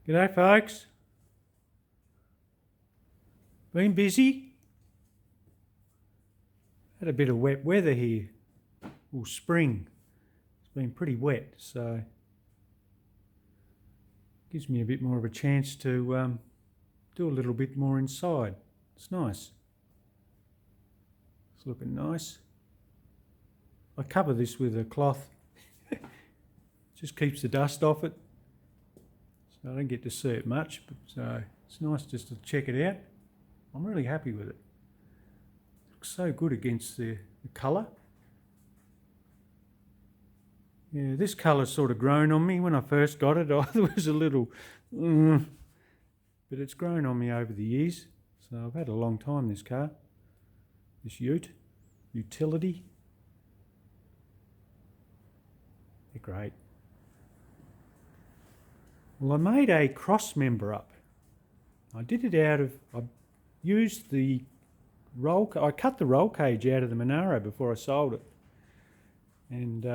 G'day folks. Been busy? Had a bit of wet weather here. Well, spring. It's been pretty wet, so gives me a bit more of a chance to do a little bit more inside. It's nice. It's looking nice. I cover this with a cloth. Just keeps the dust off it. So I don't get to see it much, but it's nice just to check it out. I'm really happy with it. It looks so good against the colour. Yeah, this colour's sort of grown on me. When I first got it, I was a little, but it's grown on me over the years. So I've had a long time, this car, this utility. They're great. Well, I made a Crossmember up. I did it out of, I used the I cut the roll cage out of the Monaro before I sold it. And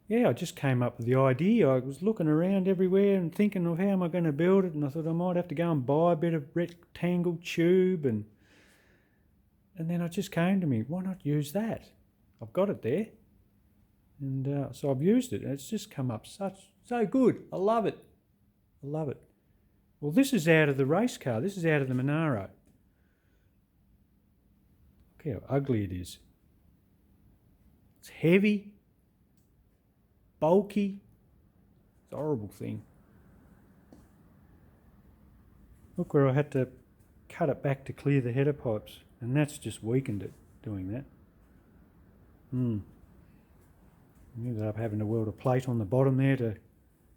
yeah, I just came up with the idea. I was looking around everywhere and thinking of how am I going to build it, and I thought I might have to go and buy a bit of rectangle tube, and then it just came to me, why not use that? I've got it there. And so I've used it, and it's just come up so good. I love it. I love it. Well, this is out of the race car. This is out of the Monaro. Look how ugly it is. It's heavy, bulky. It's a horrible thing. Look where I had to cut it back to clear the header pipes, and that's just weakened it, doing that. Ended up having to weld a plate on the bottom there to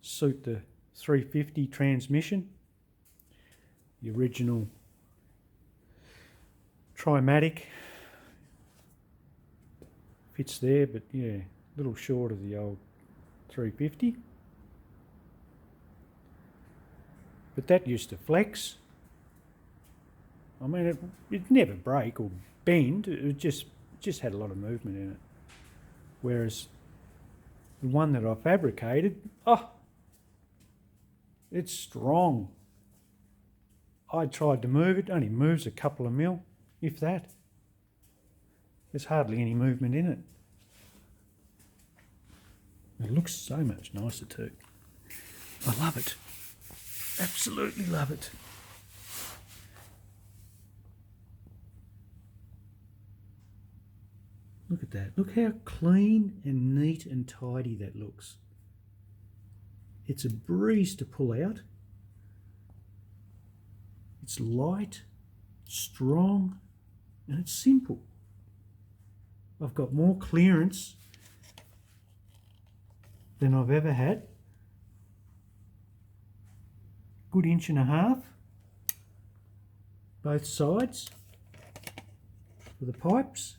suit the 350 transmission. The original Trimatic fits there, but yeah, a little short of the old 350. But that used to flex. I mean, it never break or bend. It just had a lot of movement in it. Whereas the one that I fabricated, it's strong. I tried to move it, only moves a couple of mil, if that. There's hardly any movement in it. It looks so much nicer too. I love it. Absolutely love it. Look at that. Look how clean and neat and tidy that looks. It's a breeze to pull out. It's light, strong, and it's simple. I've got more clearance than I've ever had. Good 1.5 inches, both sides for the pipes.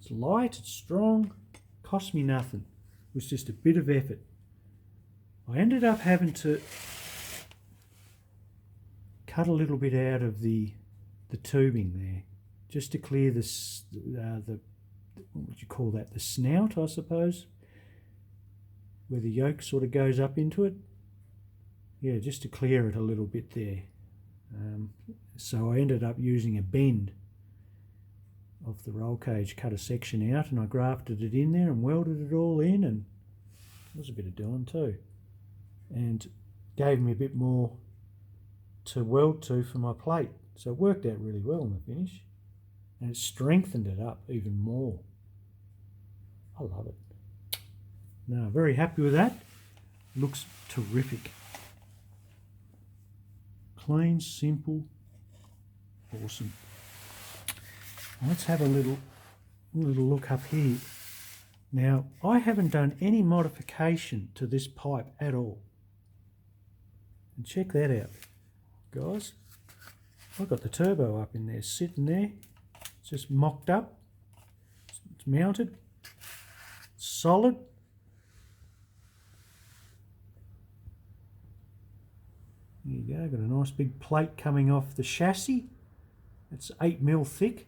It's light, it's strong, cost me nothing. It was just a bit of effort. I ended up having to cut a little bit out of the tubing there, just to clear the what would you call that? The snout, I suppose, where the yoke sort of goes up into it. Yeah, just to clear it a little bit there. So I ended up using a bend of the roll cage, cut a section out, and I grafted it in there and welded it all in, and it was a bit of doing too, and gave me a bit more to weld to for my plate. So it worked out really well in the finish, and it strengthened it up even more. I love it. No, very happy with that. Looks terrific. Clean, simple, awesome. Let's have a little look up here. Now, I haven't done any modification to this pipe at all. And check that out, guys. I've got the turbo up in there, sitting there. It's just mocked up. It's mounted. It's solid. There you go, got a nice big plate coming off the chassis. It's 8 mil thick.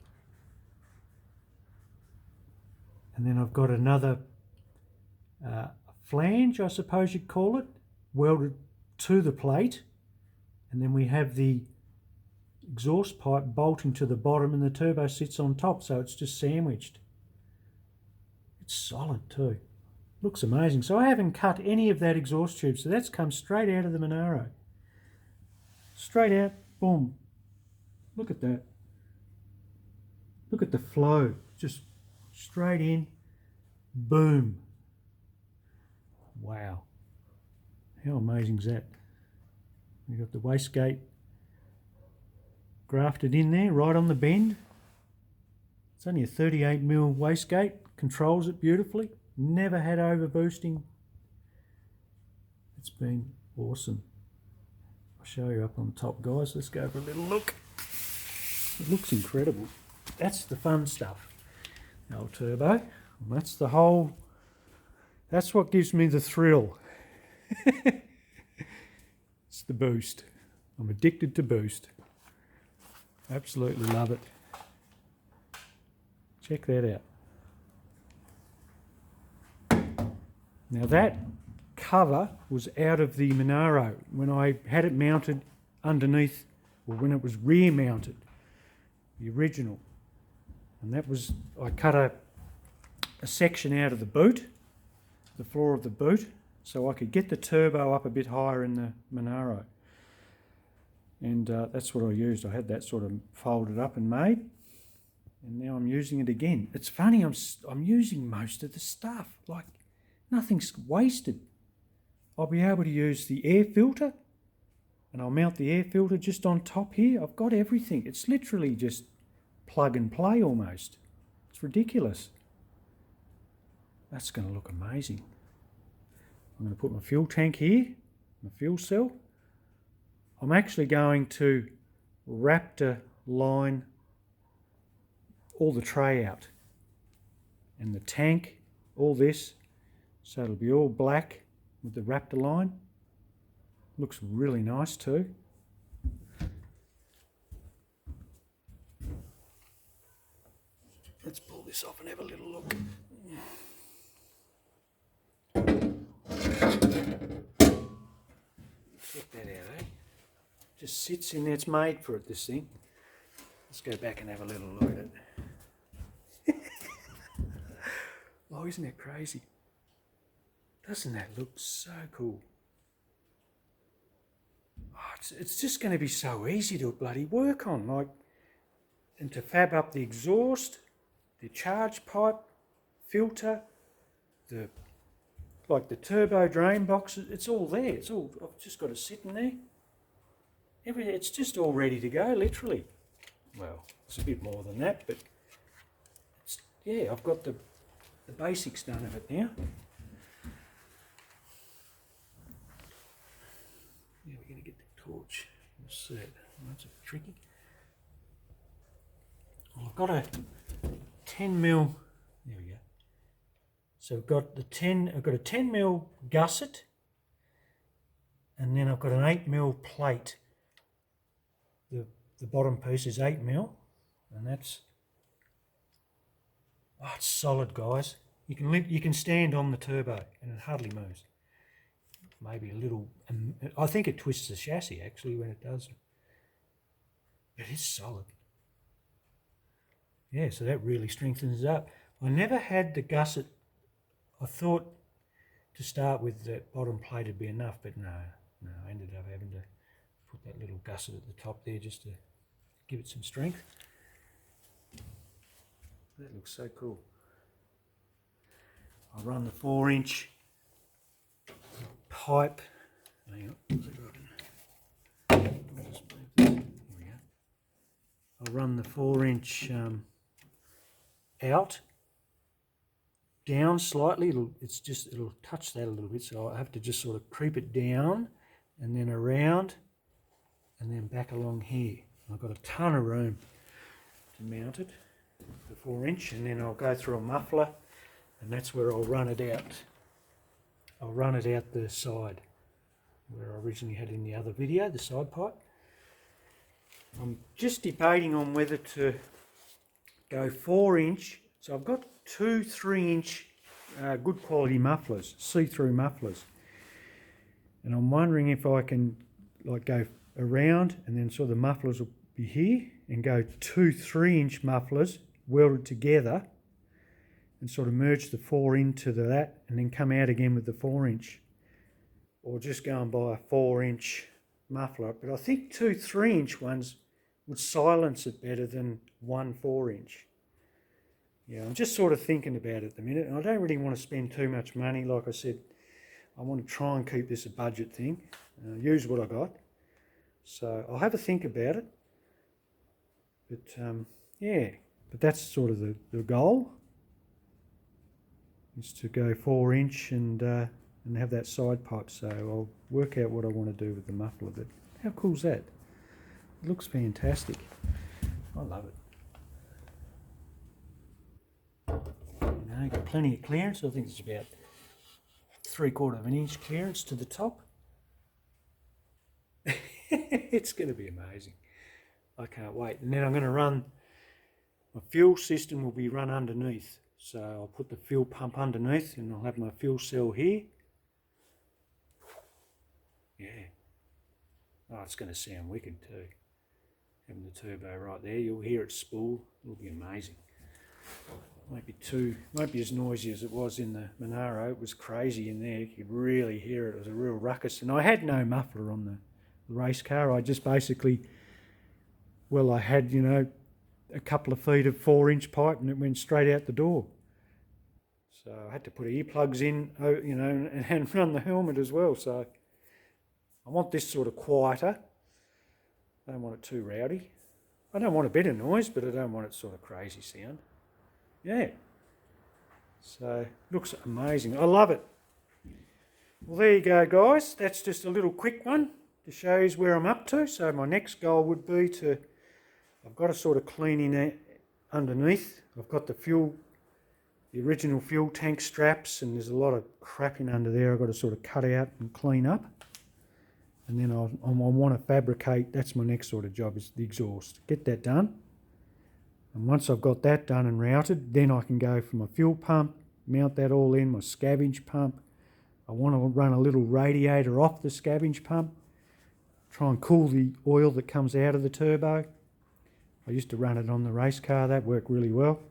And then I've got another flange, I suppose you'd call it, welded to the plate, and then we have the exhaust pipe bolting to the bottom and the turbo sits on top, so it's just sandwiched. It's solid too. Looks amazing. So I haven't cut any of that exhaust tube, so that's come straight out of the Monaro. Straight out, boom. Look at that. Look at the flow, just straight in, boom. Wow. How amazing is that? We've got the wastegate grafted in there, right on the bend. It's only a 38mm wastegate, controls it beautifully. Never had overboosting. It's been awesome. I'll show you up on top, guys. Let's go for a little look. It looks incredible. That's the fun stuff. The old turbo. That's the whole, that's what gives me the thrill. It's the boost. I'm addicted to boost. Absolutely love it. Check that out. Now that cover was out of the Monaro when I had it mounted underneath, or when it was rear mounted, the original. And that was, I cut a section out of the boot, the floor of the boot, so I could get the turbo up a bit higher in the Monaro. And that's what I used. I had that sort of folded up and made, and now I'm using it again. It's funny, I'm using most of the stuff, like nothing's wasted. I'll be able to use the air filter, and I'll mount the air filter just on top here. I've got everything. It's literally just plug and play almost. It's ridiculous. That's going to look amazing. I'm going to put my fuel tank here, my fuel cell. I'm actually going to Raptor line all the tray out and the tank, all this, so it'll be all black with the Raptor line. Looks really nice too. Let's pull this off and have a little look. Check that out, eh? Just sits in there, it's made for it, this thing. Let's go back and have a little look at it. Oh, isn't that crazy? Doesn't that look so cool? Oh, it's just going to be so easy to bloody work on, like, and to fab up the exhaust, the charge pipe, filter, the turbo drain box. It's all there. It's all, I've just got to sit in there. It's just all ready to go, literally. Well, it's a bit more than that, but it's, yeah, I've got the basics done of it now. Yeah, we're going to get the torch. We'll see it. That's a bit tricky. Well, I've got a 10mm. There we go. So I've got a 10mm gusset, and then I've got an 8mm plate. The bottom piece is 8mm, and that's, oh, it's solid, guys. You can stand on the turbo and it hardly moves. Maybe a little, I think it twists the chassis actually when it does. But it's solid. Yeah, so that really strengthens it up. I never had the gusset. I thought to start with that bottom plate would be enough, but no, I ended up having to put that little gusset at the top there just to give it some strength. That looks so cool. I'll run the 4-inch pipe. Hang on, I'll just move this. Here we go. I'll run the 4-inch out, down slightly. It'll touch that a little bit, so I have to just sort of creep it down and then around and then back along here. I've got a ton of room to mount it, the 4-inch, and then I'll go through a muffler, and that's where I'll run it out. I'll run it out the side, where I originally had in the other video, the side pipe. I'm just debating on whether to go 4-inch. So I've got two 3-inch good quality mufflers, see-through mufflers. And I'm wondering if I can like go around and then sort of the mufflers will be here and go 2 3-inch mufflers welded together and sort of merge the 4 into that and then come out again with the 4-inch. Or just go and buy a 4-inch muffler. But I think 2 3-inch ones would silence it better than 1 4-inch. Yeah, I'm just sort of thinking about it at the minute, and I don't really want to spend too much money. Like I said, I want to try and keep this a budget thing, use what I got. So I'll have a think about it. But yeah, but that's sort of the goal, is to go 4-inch and have that side pipe. So I'll work out what I want to do with the muffler. But how cool is that? It looks fantastic. I love it. You know, got plenty of clearance. I think it's about 3/4 of an inch clearance to the top. It's going to be amazing. I can't wait. And then I'm going to run, my fuel system will be run underneath. So I'll put the fuel pump underneath and I'll have my fuel cell here. Yeah. Oh, it's going to sound wicked too. Having the turbo right there, you'll hear it spool. It'll be amazing. Won't be as noisy as it was in the Monaro. It was crazy in there. You could really hear it. It was a real ruckus. And I had no muffler on the race car. I just basically, well, I had, you know, a couple of feet of 4-inch pipe and it went straight out the door. So I had to put earplugs in, you know, and run the helmet as well. So I want this sort of quieter. I don't want it too rowdy. I don't want a bit of noise, but I don't want it sort of crazy sound. Yeah. So, looks amazing. I love it. Well, there you go, guys. That's just a little quick one to show you where I'm up to. So my next goal would be to, I've got to sort of clean in underneath. I've got the original fuel tank straps, and there's a lot of crap in under there I've got to sort of cut out and clean up. And then I want to fabricate, that's my next sort of job, is the exhaust. Get that done. And once I've got that done and routed, then I can go for my fuel pump, mount that all in, my scavenge pump. I want to run a little radiator off the scavenge pump, try and cool the oil that comes out of the turbo. I used to run it on the race car, that worked really well.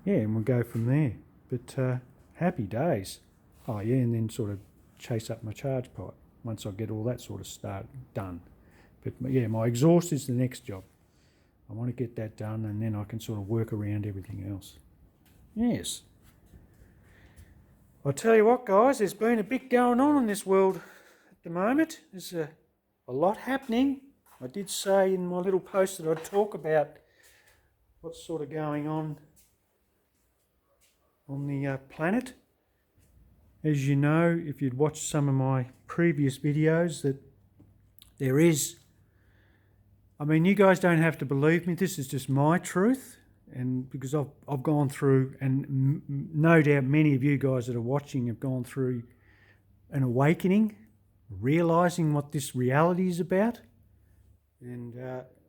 Yeah, and we'll go from there. But happy days. Oh yeah, and then sort of chase up my charge pipe once I get all that sort of done. But yeah, my exhaust is the next job. I want to get that done and then I can sort of work around everything else. Yes. I'll tell you what, guys, there's been a bit going on in this world at the moment. There's a lot happening. I did say in my little post that I'd talk about what's sort of going on the planet. As you know, if you'd watched some of my previous videos, that there is, I mean, you guys don't have to believe me, this is just my truth, and because I've gone through, and no doubt many of you guys that are watching have gone through an awakening, realising what this reality is about, and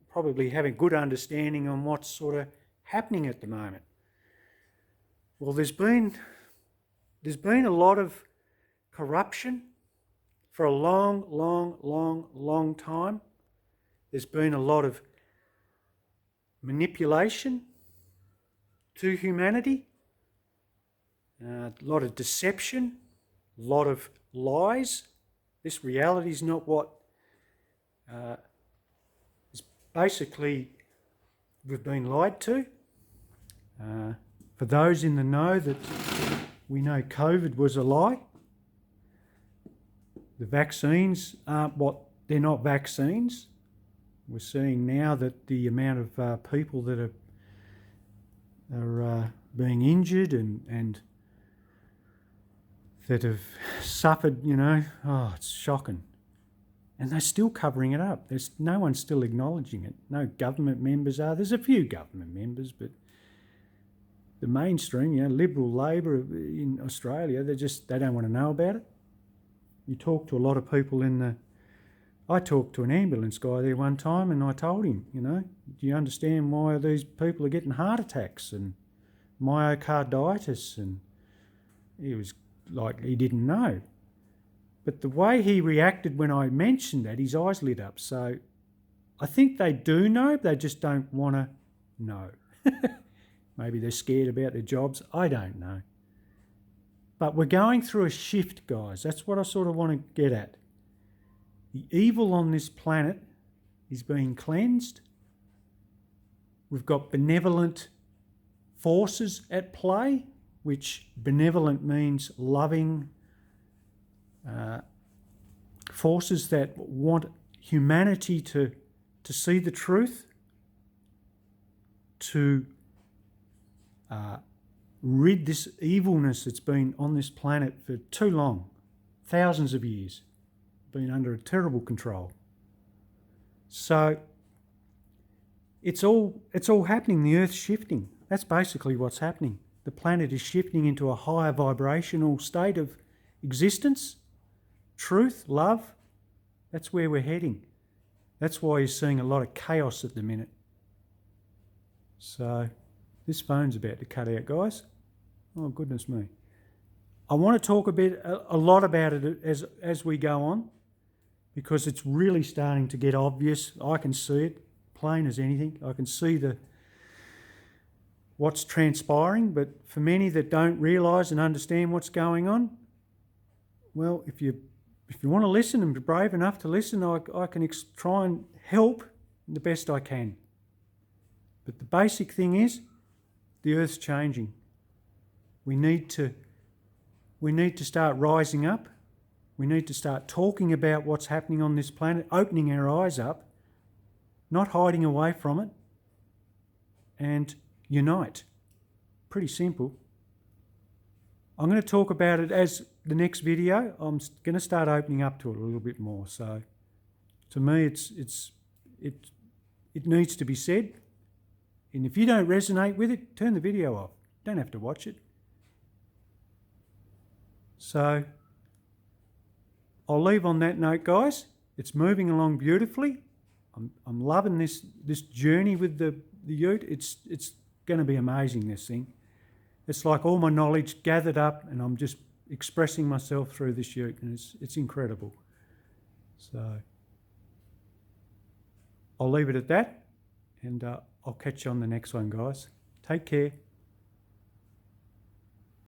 probably having good understanding on what's sort of happening at the moment. Well, there's been a lot of corruption for a long time. There's been a lot of manipulation to humanity, a lot of deception, a lot of lies. This reality is not what is basically we've been lied to. For those in the know, that we know COVID was a lie. The vaccines aren't what, they're not vaccines. We're seeing now that the amount of people that are being injured and that have suffered, you know, oh, it's shocking. And they're still covering it up. There's no one still acknowledging it. No government members are. There's a few government members, but the mainstream, you know, Liberal Labor in Australia, they don't want to know about it. You talk to a lot of people I talked to an ambulance guy there one time and I told him, you know, do you understand why these people are getting heart attacks and myocarditis, and he was like he didn't know. But the way he reacted when I mentioned that, his eyes lit up. So I think they do know, they just don't want to know. Maybe they're scared about their jobs. I don't know. But we're going through a shift, guys. That's what I sort of want to get at. The evil on this planet is being cleansed. We've got benevolent forces at play, which benevolent means loving forces that want humanity to see the truth, to rid this evilness that's been on this planet for too long, thousands of years, been under a terrible control. So it's all happening. The Earth's shifting. That's basically what's happening. The planet is shifting into a higher vibrational state of existence, truth, love. That's where we're heading. That's why you're seeing a lot of chaos at the minute. So this phone's about to cut out, guys. Oh, goodness me. I want to talk a lot about it as we go on, because it's really starting to get obvious. I can see it, plain as anything. I can see what's transpiring, but for many that don't realise and understand what's going on, well, if you want to listen and be brave enough to listen, I can try and help the best I can. But the basic thing is, the Earth's changing. We need to start rising up. We need to start talking about what's happening on this planet, opening our eyes up, not hiding away from it, and unite. Pretty simple. I'm going to talk about it as the next video. I'm going to start opening up to it a little bit more. So to me, it needs to be said. And if you don't resonate with it, turn the video off. Don't have to watch it. So I'll leave on that note, guys. It's moving along beautifully. I'm loving this journey with the ute. It's going to be amazing, this thing. It's like all my knowledge gathered up, and I'm just expressing myself through this ute, and it's incredible. So I'll leave it at that, and I'll catch you on the next one, guys. Take care.